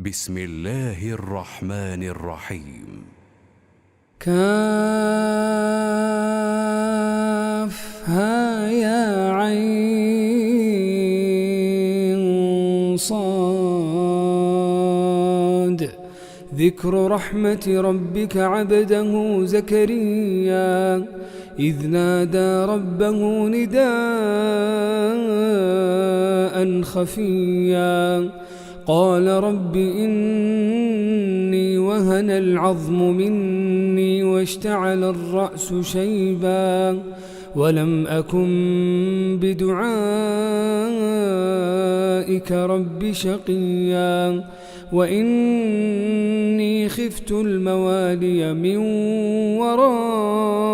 بسم الله الرحمن الرحيم. كافها يا عين صاد. ذكر رحمة ربك عبده زكريا إذ نادى ربه نداء خفيا قال رب إني وهن العظم مني واشتعل الرأس شيبا ولم أكن بدعائك رب شقيا وإني خفت الموالي من ورائي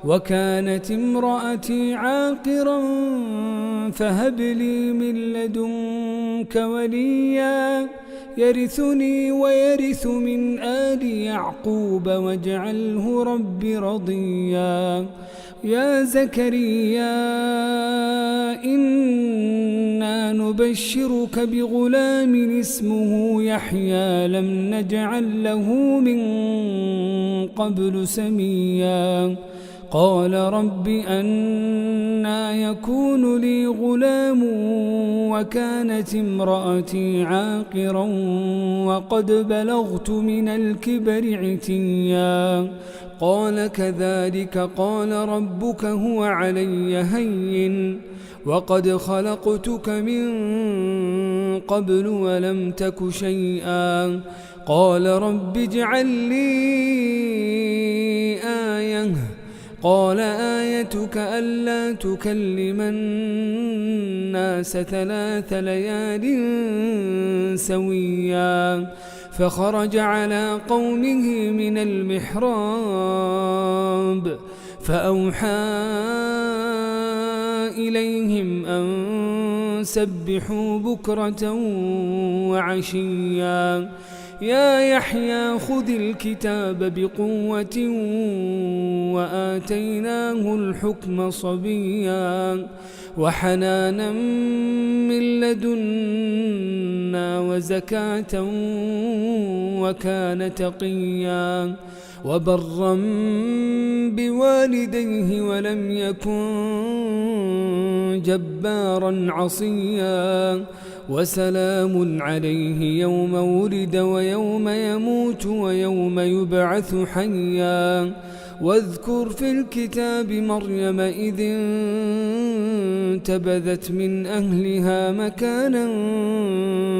وكانت امرأتي عاقرا فهب لي من لدنك وليا يرثني ويرث من آل يعقوب واجعله رب رضيا. يا زكريا إنا نبشرك بغلام اسمه يحيى لم نجعل له من قبل سميا قال رب أنى يكون لي غلام وكانت امرأتي عاقرا وقد بلغت من الكبر عتيا قال كذلك قال ربك هو علي هين وقد خلقتك من قبل ولم تك شيئا قال رب اجعل لي آية قال آيتك ألا تكلم الناس 3 ليال سويا فخرج على قومه من المحراب فأوحى إليهم أن سبحوا بكرة وعشيا يا يحيى خذ الكتاب بقوة وآتيناه الحكم صبيا وحنانا من لدنا وزكاة وكان تقيا وبرا بوالديه ولم يكن جبارا عصيا وسلام عليه يوم ولد ويوم يموت ويوم يبعث حيا واذكر في الكتاب مريم إذ انتبذت من أهلها مكانا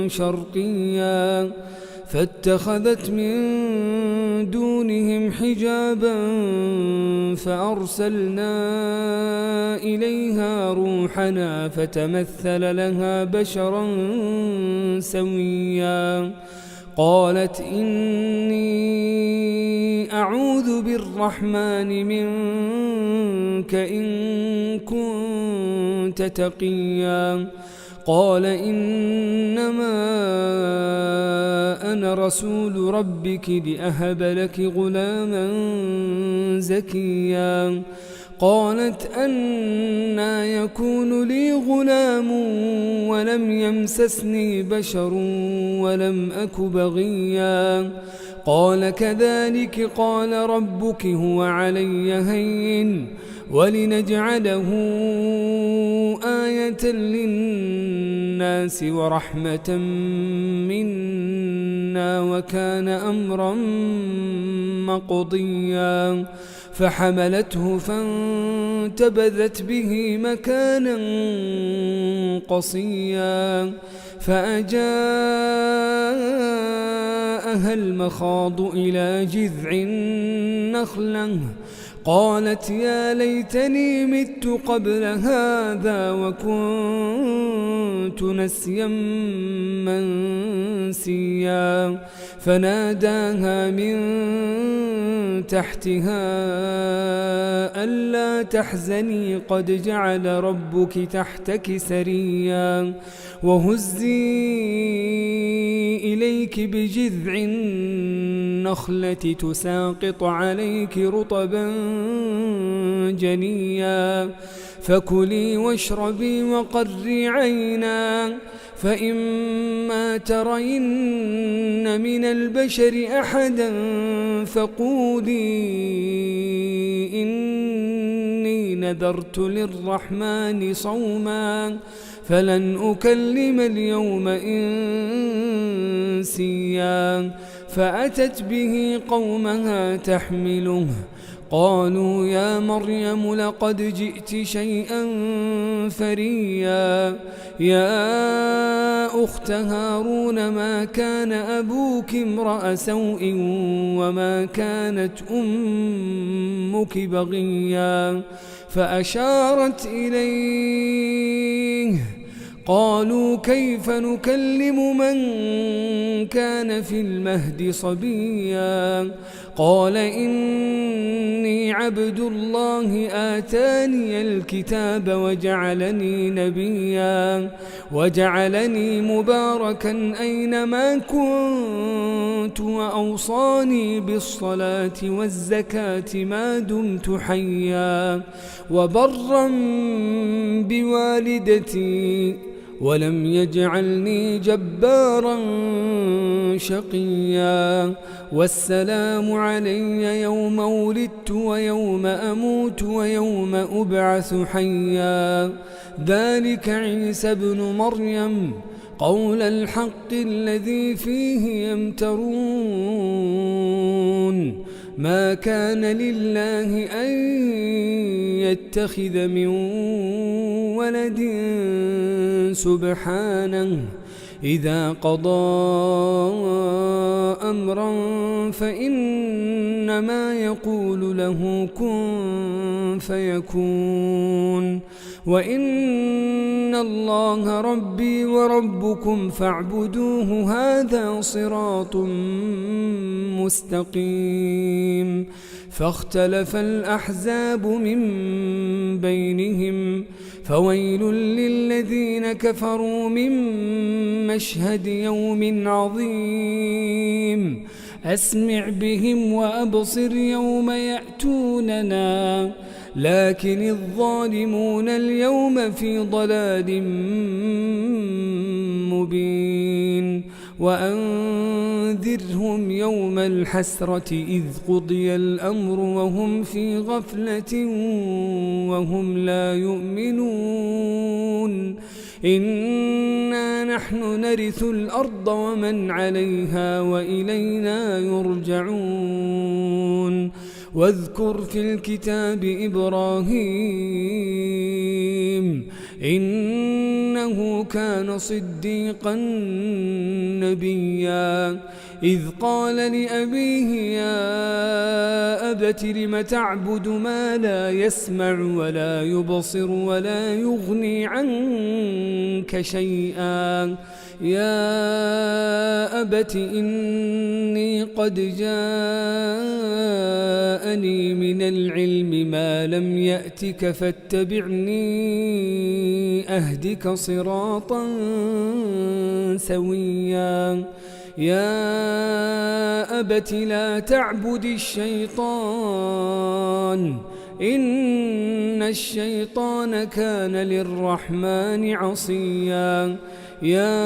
شرقيا فاتخذت من دونهم حجابا فأرسلنا إليها روحنا فتمثل لها بشرا سويا قالت إني أعوذ بالرحمن منك إن كنت تقيا قال إنما أنا رسول ربك لأهب لك غلاما زكيا قالت أنى يكون لي غلام ولم يمسسني بشر ولم أك بغيا قال كذلك قال ربك هو علي هين ولنجعله آية للناس ورحمة منا وكان أمرا مقضيا فحملته فانتبذت به مكانا قصيا فأجاءها المخاض إلى جذع النخلة قالت يا ليتني مت قبل هذا وكنت نسيا منسيا فناداها من تحتها ألا تحزني قد جعل ربك تحتك سريا وهزي إليك بجذع النخلة تساقط عليك رطبا جنيا فكلي واشربي وقري عينا، فإما ترين من البشر أحدا فقولي إني نذرت للرحمن صوما فلن أكلم اليوم إنسيا. فأتت به قومها تحمله، قالوا يا مريم لقد جئت شيئا فريا. يا أخت هارون ما كان أبوك امرأ سوء وما كانت أمك بغيا. فأشارت إليه، قالوا كيف نكلم من كان في المهد صبيا. قال إني عبد الله آتاني الكتاب وجعلني نبيا وجعلني مباركا أينما كنت وأوصاني بالصلاة والزكاة ما دمت حيا وبرا بوالدتي ولم يجعلني جبارا شقيا. والسلام علي يوم ولدت ويوم أموت ويوم أبعث حيا. ذلك عيسى ابن مريم قول الحق الذي فيه يمترون. ما كان لله أن يتخذ من ولد سبحانه، إذا قضى أمرا فإنما يقول له كن فيكون. وإن الله ربي وربكم فاعبدوه هذا صراط مستقيم. فاختلف الأحزاب من بينهم، فويل للذين كفروا من مشهد يوم عظيم. أسمع بهم وأبصر يوم يأتوننا، لكن الظالمون اليوم في ضلال مبين. وأنذرهم يوم الحسرة إذ قضي الأمر وهم في غفلة وهم لا يؤمنون. إنا نحن نرث الأرض ومن عليها وإلينا يرجعون. واذكر في الكتاب إبراهيم إنه كان صديقا نبيا. إذ قال لأبيه يا أبت لم تعبد ما لا يسمع ولا يبصر ولا يغني عنك شيئا. يا أبت إني قد جاءني من العلم ما لم يأتك فاتبعني أهدك صراطا سويا. يا أبت لا تعبد الشيطان إن الشيطان كان للرحمن عصيا. يا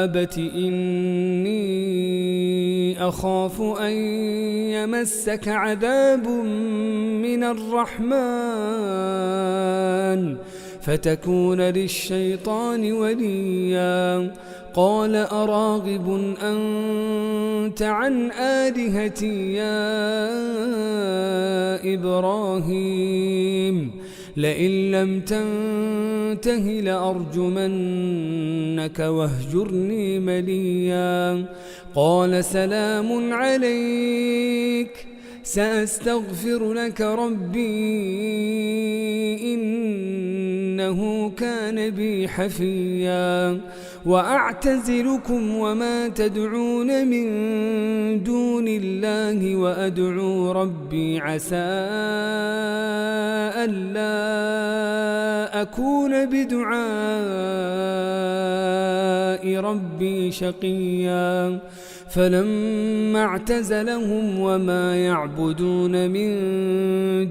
أبت إني أخاف أن يمسك عذاب من الرحمن فتكون للشيطان وليا. قال أراغب أنت عن آلهتي يا إبراهيم لئن لم تنته لأرجمنك واهجرني مليا. قال سلام عليك سأستغفر لك ربي إنه كان بي حفيا. وأعتزلكم وما تدعون من دون الله وأدعو ربي عسى ألا أكون بدعاء ربي شقيا. فلما اعتزلهم وما يعبدون من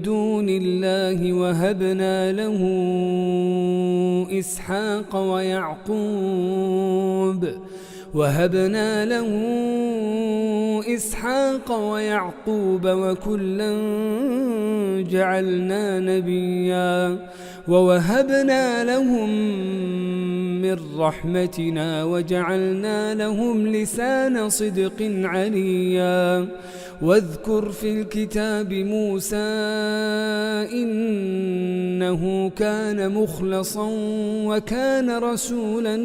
دون الله وهبنا له إسحاق ويعقوب وكلا جعلنا نبيا ووهبنا لهم من رحمتنا وجعلنا لهم لسان صدق عليا واذكر في الكتاب موسى إنه كان مخلصا وكان رسولا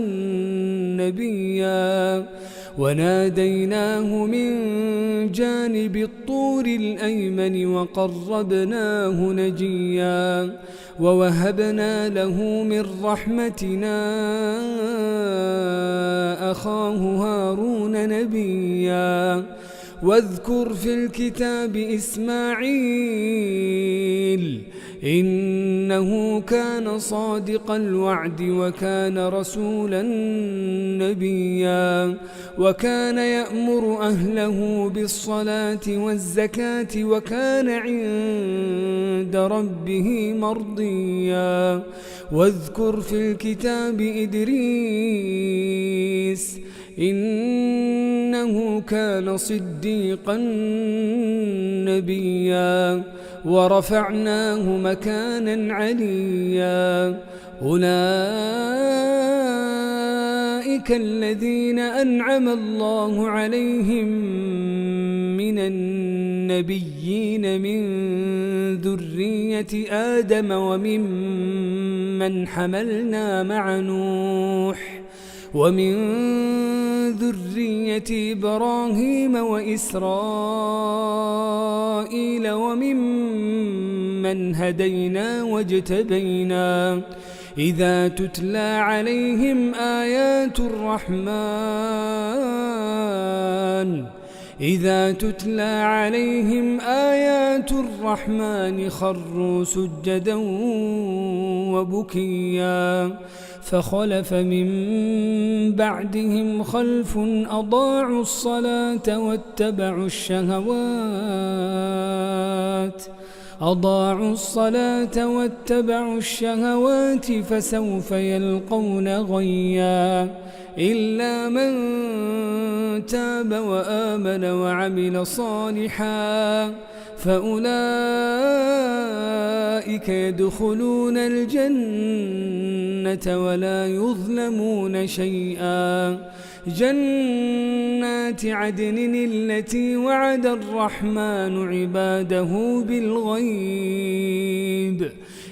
نبيا وناديناه من جانب الطور الأيمن وقربناه نجيا ووهبنا له من رحمتنا أخاه هارون نبيا واذكر في الكتاب إسماعيل إنه كان صادق الوعد وكان رسولا نبيا وكان يأمر أهله بالصلاة والزكاة وكان عند ربه مرضيا واذكر في الكتاب إدريس إنه كان صديقا نبيا ورفعناه مكانا عليا أولئك الذين أنعم الله عليهم من النبيين من ذرية آدم وممن حملنا مع نوح ومن ذرية إبراهيم وإسرائيل وممن هدينا واجتبينا إذا تتلى عليهم آيات الرحمن خروا سجدا وبكيا فخلف من بعدهم خلف أضاعوا الصلاة واتبعوا الشهوات فسوف يلقون غيا إلا من تاب وآمن وعمل صالحا فأولئك يدخلون الجنة ولا يظلمون شيئا جنات عدن التي وعد الرحمن عباده بالغيب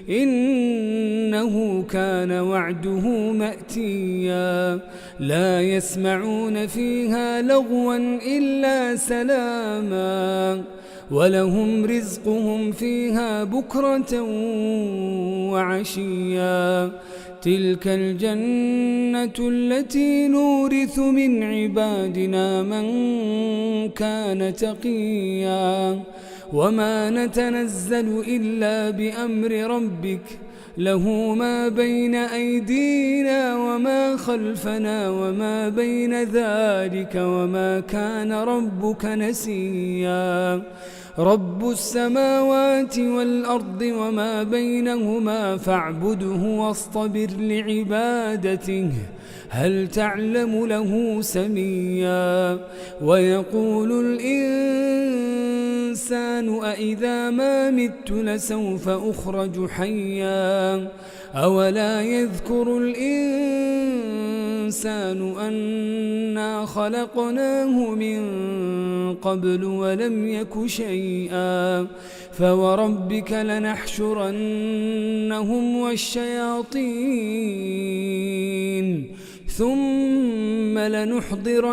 إنه كان وعده مأتيا لا يسمعون فيها لغوا إلا سلاما ولهم رزقهم فيها بكرة وعشيا تلك الجنة التي نورث من عبادنا من كان تقيا وما نتنزل إلا بأمر ربك له ما بين أيدينا وما خلفنا وما بين ذلك وما كان ربك نسيا رب السماوات والأرض وما بينهما فاعبده واصطبر لعبادته هل تعلم له سميا ويقول الإنسان أإذا ما مت لسوف أخرج حيا أولا يذكر الإنسان أنا خلقناه من قبل ولم يك شيئا فوربك لنحشرنهم والشياطين ثم لنحضرنهم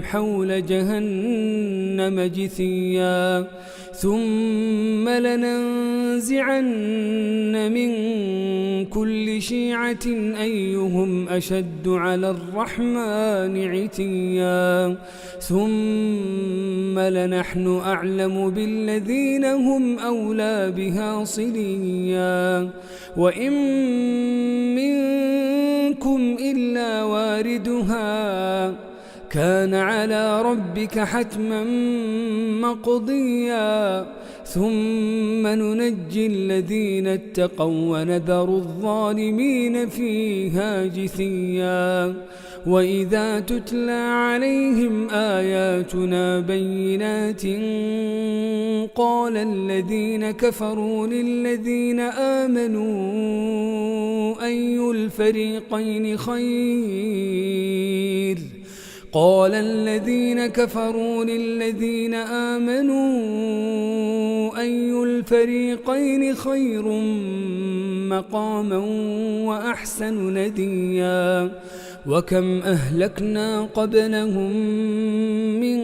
حول جهنم جثيا ثم لننزعن من كل شيعة أيهم أشد على الرحمن عتيا ثم لنحن أعلم بالذين هم أولى بها صليا وإن منكم إلا واردها كان على ربك حتما مقضيا ثم ننجي الذين اتقوا ونذر الظالمين فيها جثيا وإذا تتلى عليهم آياتنا بينات قال الذين كفروا للذين آمنوا أي الفريقين خير قال الذين كفروا للذين آمنوا أي الفريقين خير مقاما وأحسن نديا وكم أهلكنا قبلهم من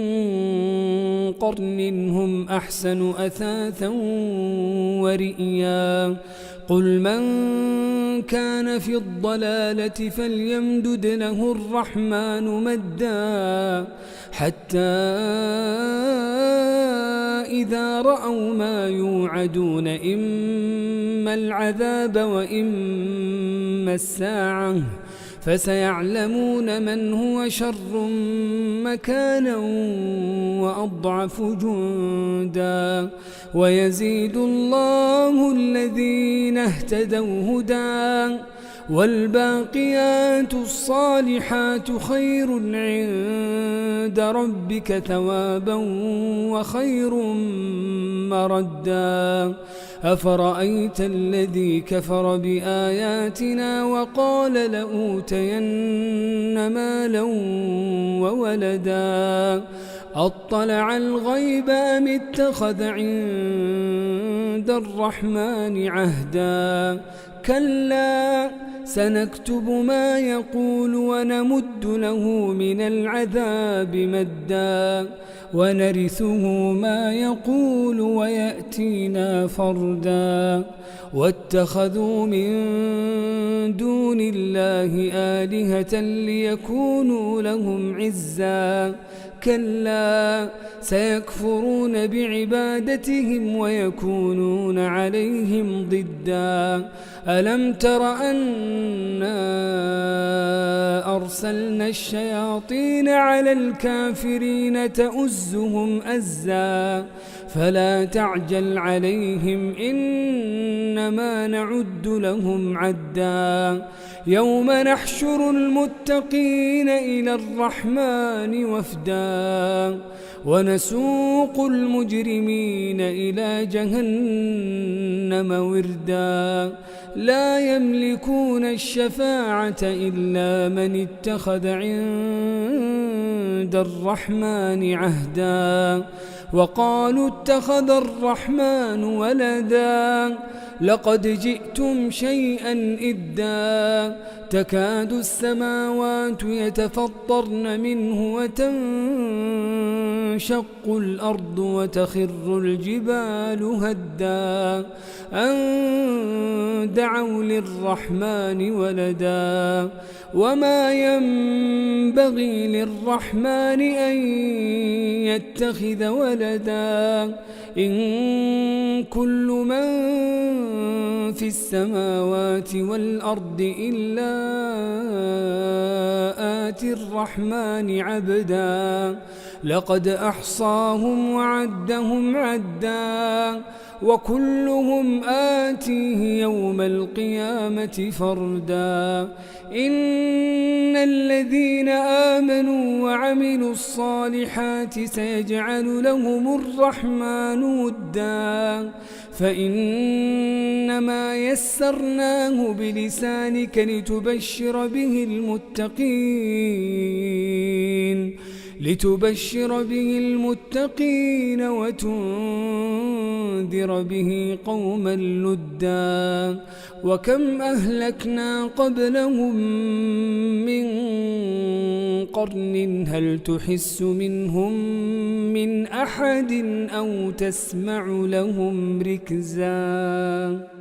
قرن هم أحسن أثاثا ورئيا قل من كان في الضلالة فليمدد له الرحمن مدا حتى إذا رأوا ما يوعدون إما العذاب وإما الساعة فسيعلمون من هو شر مكانا وأضعف جندا ويزيد الله الذين اهتدوا هدى والباقيات الصالحات خير عند ربك ثوابا وخير مردا أفرأيت الذي كفر بآياتنا وقال لأوتين مالا وولدا أطلع الغيب أم اتخذ عند الرحمن عهدا كلا سنكتب ما يقول ونمد له من العذاب مدا ونرثه ما يقول ويأتينا فردا واتخذوا من دون الله آلهة ليكونوا لهم عزا كلا سيكفرون بعبادتهم ويكونون عليهم ضدا ألم تر أنا أرسلنا الشياطين على الكافرين تؤزهم أزا فلا تعجل عليهم إنما نعد لهم عدا يوم نحشر المتقين إلى الرحمن وفدا ونسوق المجرمين إلى جهنم وردا لا يملكون الشفاعة إلا من اتخذ عند الرحمن عهدا وقالوا اتخذ الرحمن ولدا لقد جئتم شيئا إدا تكاد السماوات يتفطرن منه وتنشق الأرض وتخر الجبال هدا أن دعوا للرحمن ولدا وما ينبغي للرحمن أن يتخذ ولدا إن كل من في السماوات والأرض إلا آتي الرحمن عبدا لقد أحصاهم وعدهم عدا وكلهم آتيه يوم القيامة فردا إن الذين آمنوا وعملوا الصالحات سيجعل لهم الرحمن ودا فإنما يسرناه بلسانك لتبشر به المتقين وتنذر به قوما لدا وكم أهلكنا قبلهم من قرن هل تحس منهم من أحد أو تسمع لهم ركزا